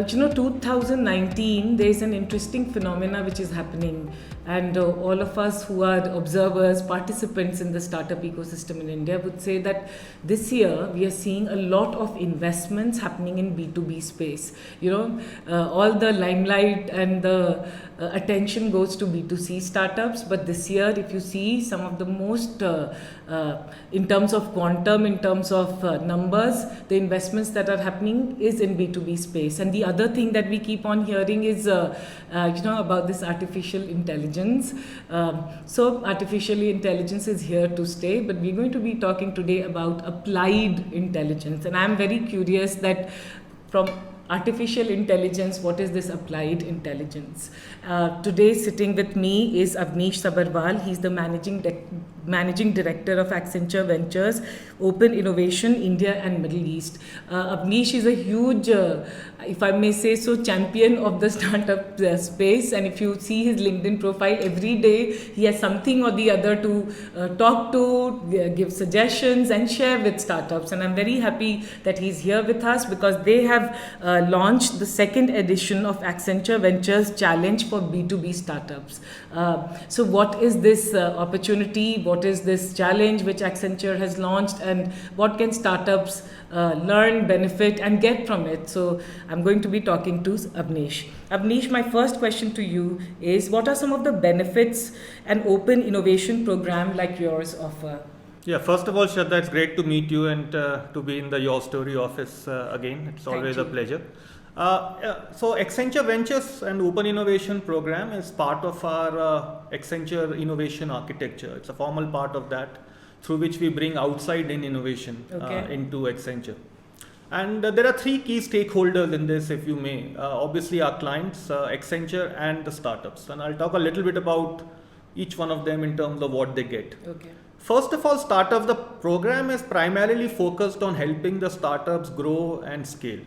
2019, there's an interesting phenomena which is happening, and all of us who are observers, participants in the startup ecosystem in India would say that this year we are seeing a lot of investments happening in B2B space. All the limelight and the attention goes to B2C startups, but this year, if you see some of the most, in terms of quantum, in terms of numbers, the investments that are happening is in B2B space. And the other thing that we keep on hearing is, about this artificial intelligence. So artificial intelligence is here to stay, but we're going to be talking today about applied intelligence. And I'm very curious that from artificial intelligence, what is this applied intelligence? Today sitting with me is Avnish Sabharwal. He's the managing director of Accenture Ventures Open Innovation, India and Middle East. Avnish is a huge, if I may say so, champion of the startup space. And if you see his LinkedIn profile, every day he has something or the other to talk to, give suggestions and share with startups. And I'm very happy that he's here with us because they have launched the second edition of Accenture Ventures Challenge for B2B Startups. So what is this opportunity? What is this challenge which Accenture has launched, and what can startups learn, benefit and get from it? So I'm going to be talking to Avnish. Avnish, my first question to you is, what are some of the benefits an open innovation program like yours offer? Yeah, first of all, Shradha, it's great to meet you and to be in the YourStory office again. It's always a pleasure. So Accenture Ventures and Open Innovation Program is part of our Accenture Innovation Architecture. It's a formal part of that through which we bring outside-in innovation into Accenture. And there are three key stakeholders in this, if you may. Obviously, our clients, Accenture and the startups. And I'll talk a little bit about each one of them in terms of what they get. Okay. First of all, startups, the program is primarily focused on helping the startups grow and scale,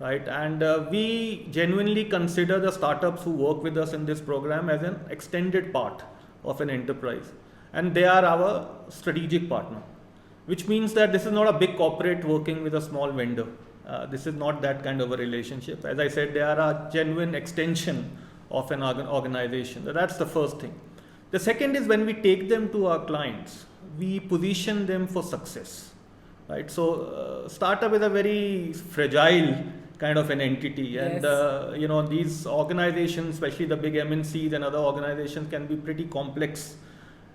right? And we genuinely consider the startups who work with us in this program as an extended part of an enterprise. And they are our strategic partner, which means that this is not a big corporate working with a small vendor. This is not that kind of a relationship. As I said, they are a genuine extension of an organization. So that's the first thing. The second is when we take them to our clients, we position them for success, right? So startup is a very fragile kind of an entity, and these organizations, especially the big MNCs and other organizations, can be pretty complex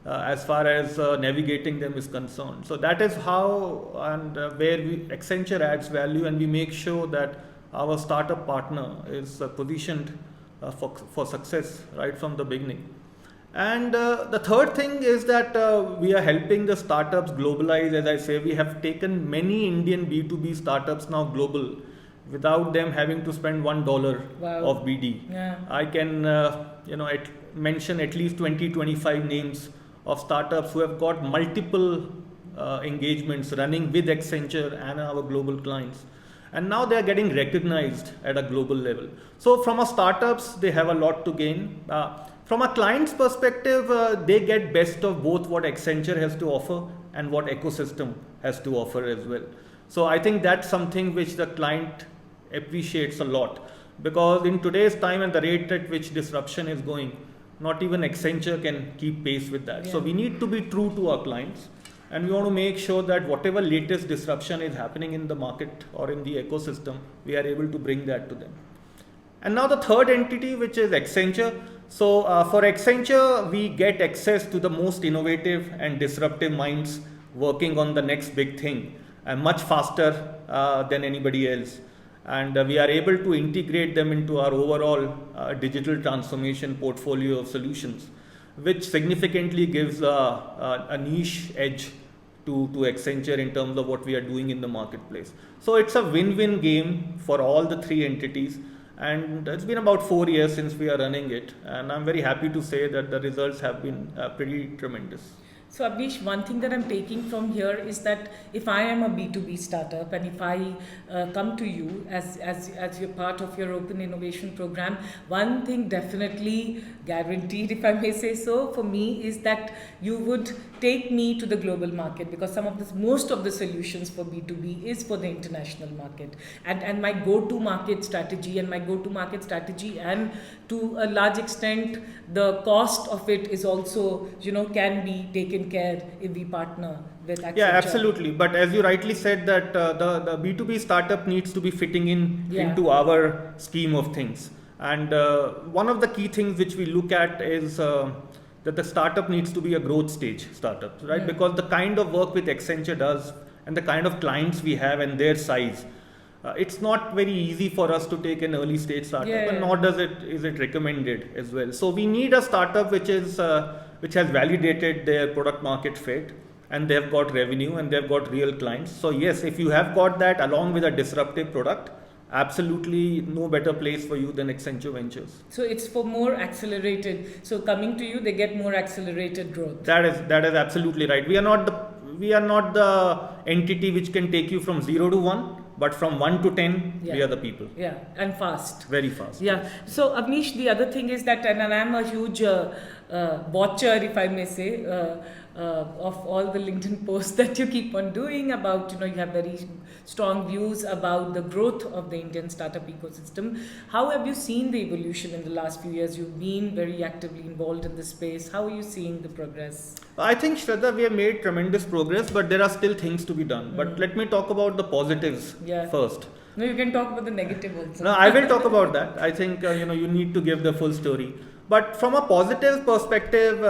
as far as navigating them is concerned. So that is how and where Accenture adds value, and we make sure that our startup partner is positioned for success right from the beginning. And the third thing is that we are helping the startups globalize. As I say, we have taken many Indian B2B startups now global without them having to spend $1 of BD. Yeah. I can mention at least 20-25 names of startups who have got multiple engagements running with Accenture and our global clients. And now they are getting recognized at a global level. So from our startups, they have a lot to gain. From a client's perspective, they get best of both what Accenture has to offer and what ecosystem has to offer as well. So I think that's something which the client appreciates a lot, because in today's time and the rate at which disruption is going, not even Accenture can keep pace with that. Yeah. So we need to be true to our clients, and we want to make sure that whatever latest disruption is happening in the market or in the ecosystem, we are able to bring that to them. And now the third entity, which is Accenture. So for Accenture, we get access to the most innovative and disruptive minds working on the next big thing, and much faster than anybody else. And we are able to integrate them into our overall digital transformation portfolio of solutions, which significantly gives a niche edge to Accenture in terms of what we are doing in the marketplace. So it's a win-win game for all the three entities. And it's been about 4 years since we are running it, and I'm very happy to say that the results have been pretty tremendous. So Avnish, one thing that I'm taking from here is that if I am a B2B startup and if I come to you as you're part of your open innovation program, one thing definitely guaranteed, if I may say so, for me is that you would take me to the global market, because most of the solutions for B2B is for the international market, and my go-to market strategy and to a large extent the cost of it is also, can be taken care if we partner with Accenture. Yeah, absolutely. But as you rightly said, that the B2B startup needs to be fitting into our scheme of things. And one of the key things which we look at is that the startup needs to be a growth stage startup, right? Yeah. Because the kind of work which Accenture does and the kind of clients we have and their size, it's not very easy for us to take an early stage startup, and nor is it recommended as well. So we need a startup which has validated their product market fit, and they've got revenue and they've got real clients. So yes, if you have got that along with a disruptive product, absolutely no better place for you than Accenture Ventures. So it's for more accelerated. So coming to you, they get more accelerated growth. That is absolutely right. We are not the entity which can take you from 0 to 1, but from 1 to 10, we are the people. Yeah, and fast. Very fast. Yeah. So Avnish, the other thing is that, and I'm a huge watcher, if I may say, of all the LinkedIn posts that you keep on doing about, you have very strong views about the growth of the Indian startup ecosystem. How have you seen the evolution in the last few years? You've been very actively involved in the space. How are you seeing the progress? I think, Shradha, we have made tremendous progress, but there are still things to be done. But let me talk about the positives first. No, you can talk about the negative also. No, I will talk about that. I think, you need to give the full story. But from a positive perspective,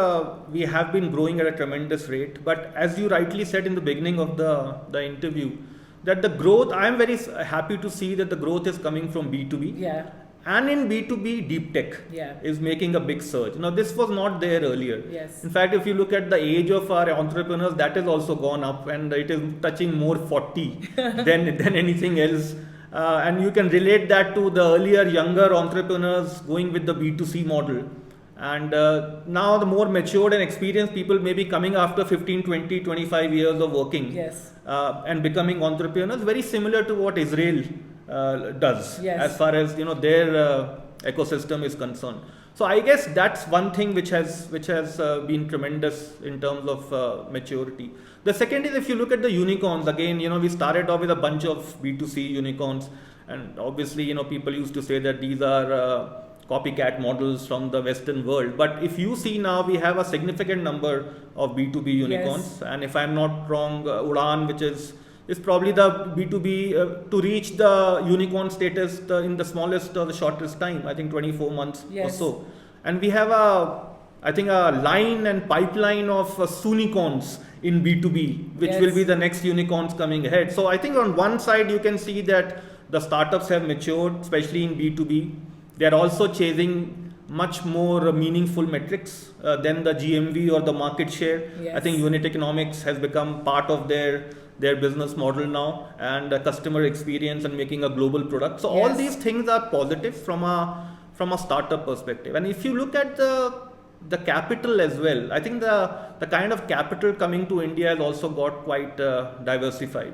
we have been growing at a tremendous rate. But as you rightly said in the beginning of the interview, that the growth, I am very happy to see that the growth is coming from B2B. Yeah. And in B2B, deep tech is making a big surge. Now, this was not there earlier. Yes. In fact, if you look at the age of our entrepreneurs, that has also gone up, and it is touching more 40 than anything else. And you can relate that to the earlier younger entrepreneurs going with the B2C model. And now the more matured and experienced people may be coming after 15, 20, 25 years of working and becoming entrepreneurs, very similar to what Israel does as far as their ecosystem is concerned. So I guess that's one thing which has been tremendous in terms of maturity. The second is, if you look at the unicorns, again, we started off with a bunch of B2C unicorns, and obviously, people used to say that these are copycat models from the Western world. But if you see now, we have a significant number of B2B unicorns, and if I'm not wrong, Udaan, which is probably the B2B to reach the unicorn status in the smallest or the shortest time, I think 24 months or so. And we have a line and pipeline of Soonicorns in B2B, which will be the next unicorns coming ahead. So I think on one side, you can see that the startups have matured, especially in B2B. They are also chasing much more meaningful metrics than the GMV or the market share. I think unit economics has become part of their business model now, and customer experience and making a global product. So all these things are positive from a startup perspective. And if you look at the capital as well, I think the kind of capital coming to India has also got quite diversified.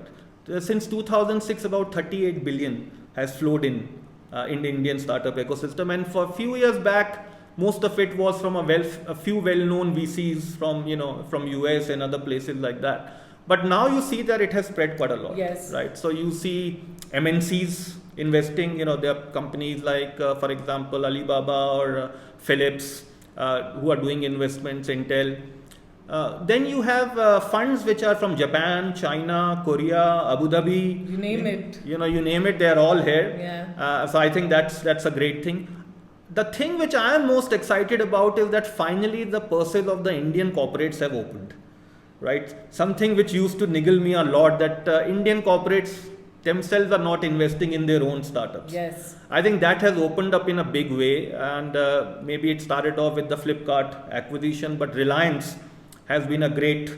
Since 2006, about 38 billion has flowed in the Indian startup ecosystem, and for a few years back, most of it was from a few well-known VCs from US and other places like that. But now you see that it has spread quite a lot, right? So you see MNCs investing. There are companies like, for example, Alibaba or Philips who are doing investments, Intel. Then you have funds which are from Japan, China, Korea, Abu Dhabi. You name it. You name it, they are all here. So I think that's a great thing. The thing which I am most excited about is that finally the purses of the Indian corporates have opened. Right, something which used to niggle me a lot, that Indian corporates themselves are not investing in their own startups. I think that has opened up in a big way, and maybe it started off with the Flipkart acquisition, but Reliance has been a great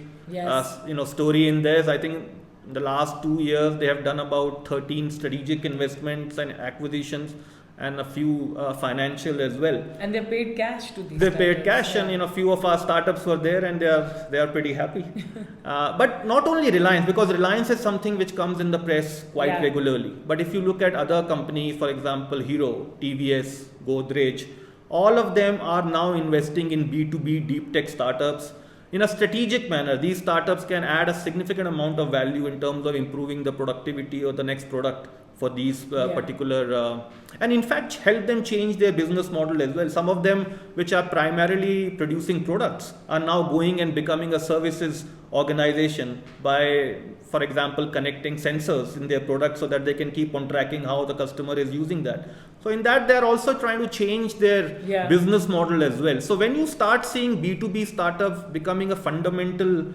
story in this. I think in the last 2 years they have done about 13 strategic investments and acquisitions, and a few financial as well. And they paid cash to these. They paid cash, and a few of our startups were there, and they are pretty happy. But not only Reliance, because Reliance is something which comes in the press quite regularly. But if you look at other companies, for example, Hero, TVS, Godrej, all of them are now investing in B2B deep tech startups. in a strategic manner, these startups can add a significant amount of value in terms of improving the productivity or the next product for these particular, and in fact help them change their business model as well. Some of them, which are primarily producing products, are now going and becoming a services organization by, for example, connecting sensors in their products so that they can keep on tracking how the customer is using that. So in that, they are also trying to change their business model as well. So when you start seeing B2B startups becoming a fundamental,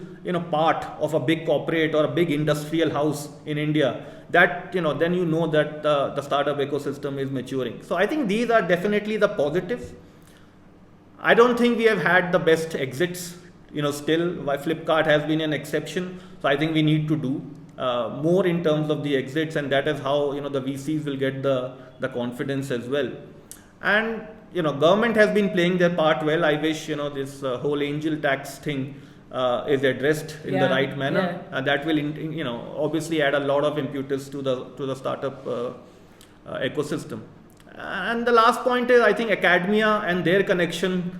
part of a big corporate or a big industrial house in India, that, then you know that the startup ecosystem is maturing. So I think these are definitely the positives. I don't think we have had the best exits, still. Why Flipkart has been an exception. So I think we need to do more in terms of the exits, and that is how, the VCs will get the confidence as well. And, government has been playing their part well. I wish, this whole angel tax thing is addressed in the right manner, and that will obviously add a lot of impetus to the startup ecosystem. And the last point is, I think academia and their connection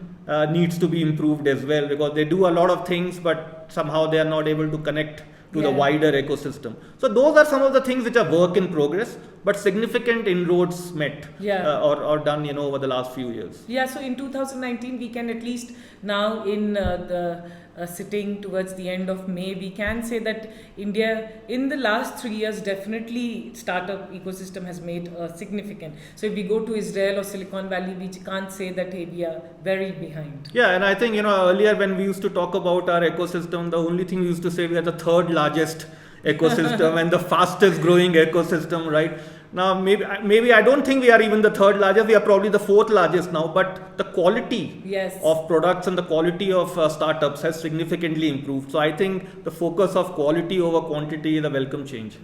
needs to be improved as well, because they do a lot of things but somehow they are not able to connect to the wider ecosystem. So those are some of the things which are work in progress, but significant inroads met or done over the last few years. So in 2019 we can at least now in the sitting towards the end of May, we can say that India in the last 3 years definitely startup ecosystem has made significant. So if we go to Israel or Silicon Valley, we can't say that we are very behind. And I think earlier when we used to talk about our ecosystem, the only thing we used to say, we are the third largest ecosystem and the fastest growing ecosystem, right? Now, maybe I don't think we are even the third largest. We are probably the fourth largest now. But the quality of products and the quality of startups has significantly improved. So I think the focus of quality over quantity is a welcome change.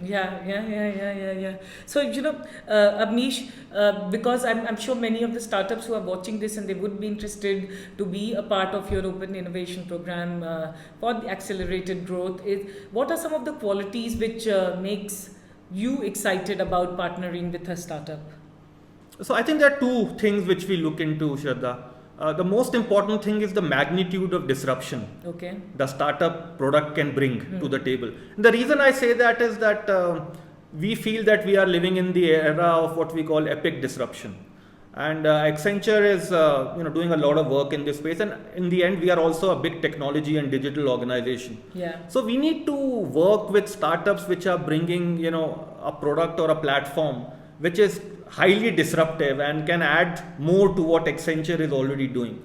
So Avnish, because I'm sure many of the startups who are watching this and they would be interested to be a part of your Open Innovation program for the accelerated growth. What are some of the qualities which makes you excited about partnering with a startup? So I think there are two things which we look into, Shradha. The most important thing is the magnitude of disruption the startup product can bring to the table. The reason I say that is that we feel that we are living in the era of what we call epic disruption. And Accenture is doing a lot of work in this space, and in the end we are also a big technology and digital organization. So we need to work with startups which are bringing a product or a platform which is highly disruptive and can add more to what Accenture is already doing,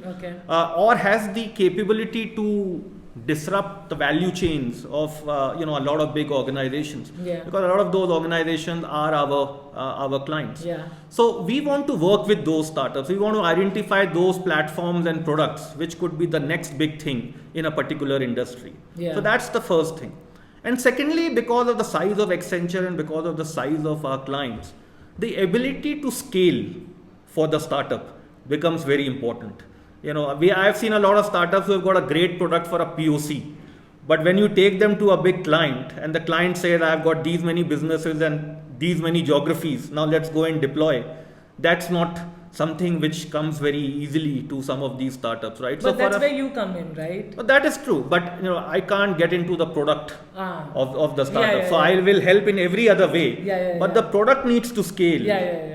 or has the capability to disrupt the value chains of a lot of big organizations, because a lot of those organizations are our clients. So we want to work with those startups. We want to identify those platforms and products which could be the next big thing in a particular industry. So that's the first thing. And secondly, because of the size of Accenture and because of the size of our clients, the ability to scale for the startup becomes very important. I have seen a lot of startups who have got a great product for a POC, but when you take them to a big client and the client says, I have got these many businesses and these many geographies, now let's go and deploy. That's not something which comes very easily to some of these startups, right? But so that's where you come in, right? But that is true. But I can't get into the product of the startup. So I will help in every other way. But the product needs to scale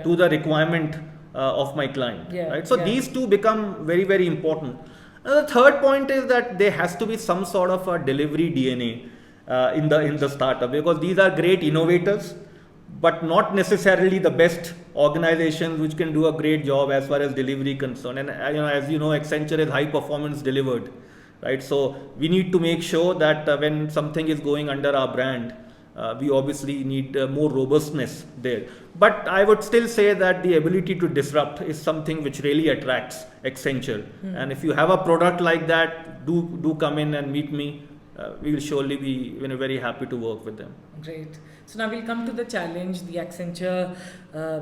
to the requirement of my client, right? So these two become very, very important. And the third point is that there has to be some sort of a delivery DNA in the startup, because these are great innovators, but not necessarily the best organizations which can do a great job as far as delivery concerned. And as you know, Accenture is high performance delivered, right? So we need to make sure that when something is going under our brand, we obviously need more robustness there. But I would still say that the ability to disrupt is something which really attracts Accenture. And if you have a product like that, do come in and meet me. We will surely be very happy to work with them. Great. So now we'll come to the challenge, the Accenture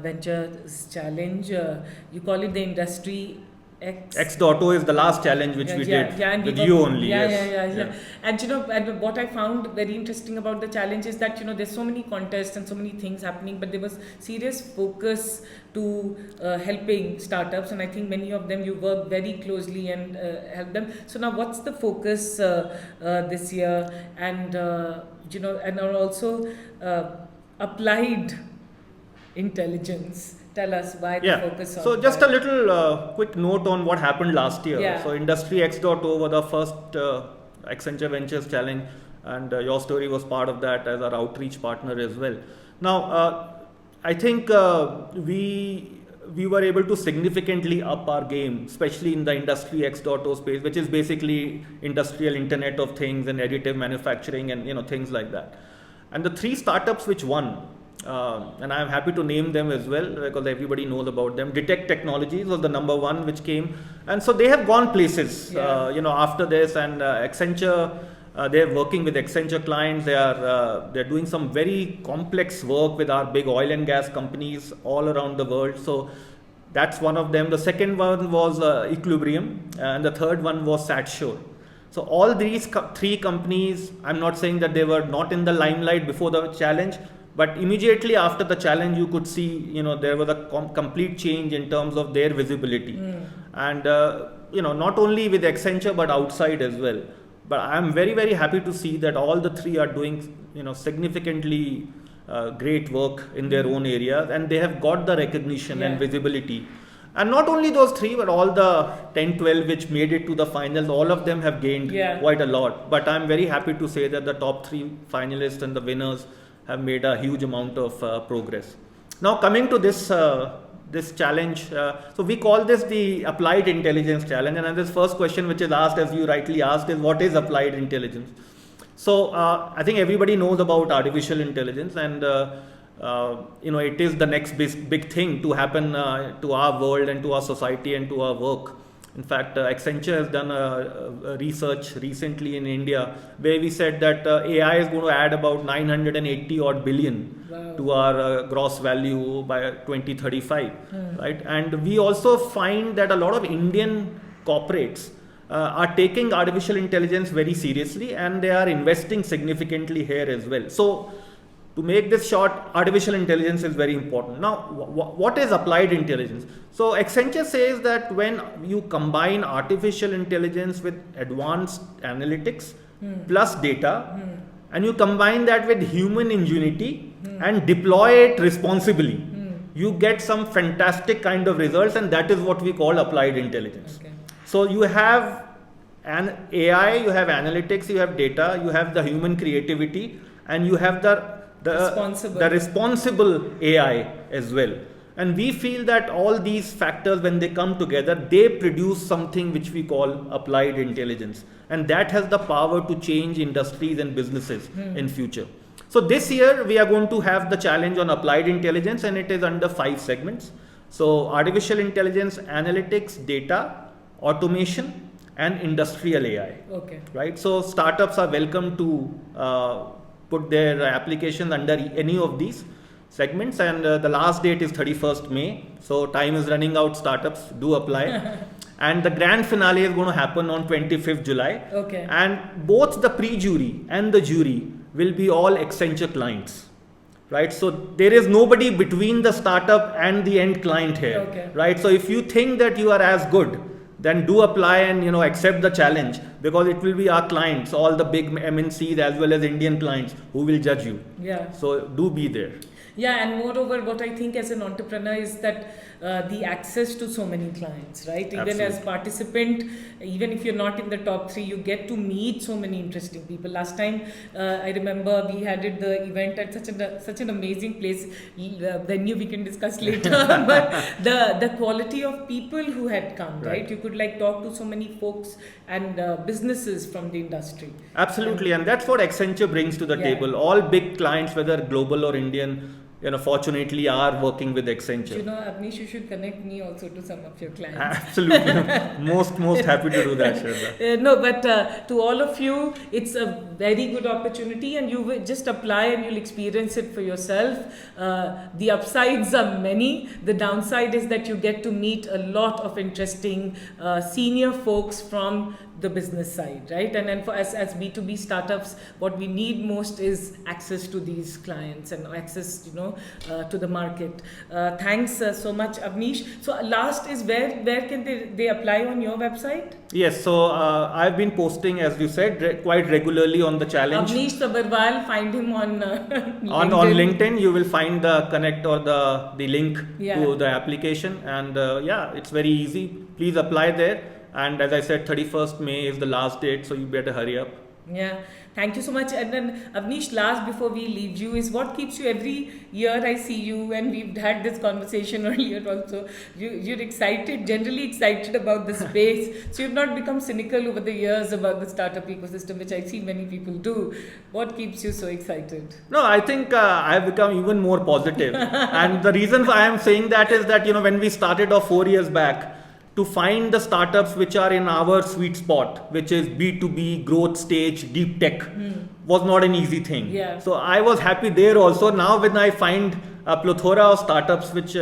Ventures Challenge. You call it the Industry X.O is the last challenge which we did and with we you only. Yeah. And and what I found very interesting about the challenge is that there's so many contests and so many things happening, but there was serious focus to helping startups, and I think many of them you work very closely and help them. So now, what's the focus this year, and and also applied intelligence? Tell us why the focus on so just that. a little quick note on what happened last year. So Industry X.O was the first Accenture Ventures Challenge, and YourStory was part of that as our outreach partner as well. Now, I think we were able to significantly up our game, especially in the Industry X.O space, which is basically industrial Internet of Things and additive manufacturing and things like that. And the 3 startups which won, and I'm happy to name them as well because everybody knows about them. Detect Technologies was the number 1 which came, and so they have gone places after this, and Accenture, they're working with Accenture clients. They're doing some very complex work with our big oil and gas companies all around the world. So that's one of them. The second one was Equilibrium, and the third one was SatSure. So all these 3 companies, I'm not saying that they were not in the limelight before the challenge, but immediately after the challenge, you could see, there was a complete change in terms of their visibility. And, not only with Accenture, but outside as well. But I'm very, very happy to see that all the 3 are doing, significantly great work in their own areas, and they have got the recognition and visibility. And not only those 3, but all the 10, 12 which made it to the finals, all of them have gained quite a lot. But I'm very happy to say that the top 3 finalists and the winners have made a huge amount of progress. Now coming to this challenge, so we call this the Applied Intelligence Challenge, and this first question which is asked, as you rightly asked, is what is applied intelligence? So I think everybody knows about artificial intelligence, and it is the next big thing to happen to our world and to our society and to our work. In fact, Accenture has done a research recently in India where we said that AI is going to add about 980 odd billion to our gross value by 2035, right? And we also find that a lot of Indian corporates are taking artificial intelligence very seriously, and they are investing significantly here as well. So to make this short, artificial intelligence is very important. Now, what is applied intelligence? So Accenture says that when you combine artificial intelligence with advanced analytics plus data, and you combine that with human ingenuity and deploy it responsibly, you get some fantastic kind of results, and that is what we call applied intelligence. Okay. So you have an AI, you have analytics, you have data, you have the human creativity, and you have the responsible AI as well. And we feel that all these factors, when they come together, they produce something which we call applied intelligence. And that has the power to change industries and businesses in future. So this year we are going to have the challenge on applied intelligence, and it is under 5 segments. So artificial intelligence, analytics, data, automation, and industrial AI. Okay. Right. So startups are welcome to put their applications under any of these segments, and the last date is 31st May. So time is running out, startups do apply. And the grand finale is going to happen on 25th July. Okay. And both the pre-jury and the jury will be all Accenture clients. Right, so there is nobody between the startup and the end client here. Okay. Right, so if you think that you are as good, then do apply and accept the challenge, because it will be our clients, all the big MNCs as well as Indian clients, who will judge you. Yeah. So do be there. Yeah, and moreover, what I think as an entrepreneur is that the access to so many clients, right? Even Absolutely. As participant, even if you're not in the top 3, you get to meet so many interesting people. Last time, I remember we had the event at such an amazing place, venue we can discuss later, but the quality of people who had come, right? You could talk to so many folks and businesses from the industry. Absolutely, and that's what Accenture brings to the table. All big clients, whether global or Indian, fortunately are working with Accenture. Avnish, you should connect me also to some of your clients. Absolutely. most happy to do that, Shradha. No, but to all of you, it's a very good opportunity, and you will just apply and you'll experience it for yourself. The upsides are many. The downside is that you get to meet a lot of interesting senior folks from the business side, right? And then for us as B2B startups, what we need most is access to these clients and access, to the market. Thanks so much, Avnish. So last is where can they apply on your website? Yes, so I've been posting, as you said, quite regularly on the challenge. Avnish Sabharwal, find him on LinkedIn. On LinkedIn, you will find the connect or the link to the application, and it's very easy. Please apply there. And as I said, 31st May is the last date, so you better hurry up. Yeah, thank you so much. And then Avnish, last before we leave you is what keeps you every year. I see you, and we've had this conversation earlier also. You're excited, generally excited about the space. So you've not become cynical over the years about the startup ecosystem, which I see many people do. What keeps you so excited? No, I think I've become even more positive. And the reason I am saying that is that, when we started off 4 years back, to find the startups which are in our sweet spot, which is B2B, growth stage, deep tech, was not an easy thing. Yeah. So I was happy there also. Now when I find a plethora of startups which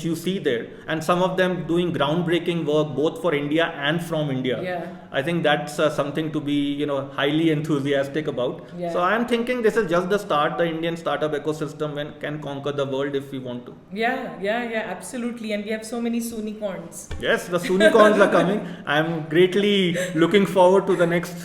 you see there, and some of them doing groundbreaking work both for India and from India, I think that's something to be highly enthusiastic about. So I am thinking this is just the start. The Indian startup ecosystem can conquer the world if we want to. Yeah, absolutely. And we have so many unicorns. Yes, the unicorns are coming. I am greatly looking forward to the next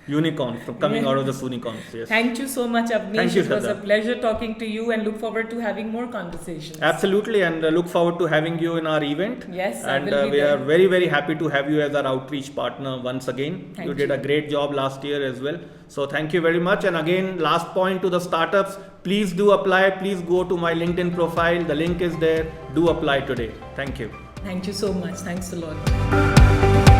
unicorn from coming out of the unicorns. Yes. Thank you so much, Avnish. Thank you, it was Shradha. a pleasure talking to you, and look forward to having more conversations. Absolutely, and look forward to having you in our event. Yes, and I will be we there. are very, very happy to have you as our outreach partner once again. Thank You did a great job last year as well. So thank you very much. And again, last point to the startups, please do apply. Please go to my LinkedIn profile. The link is there. Do apply today. Thank you. Thank you so much. Thanks a lot.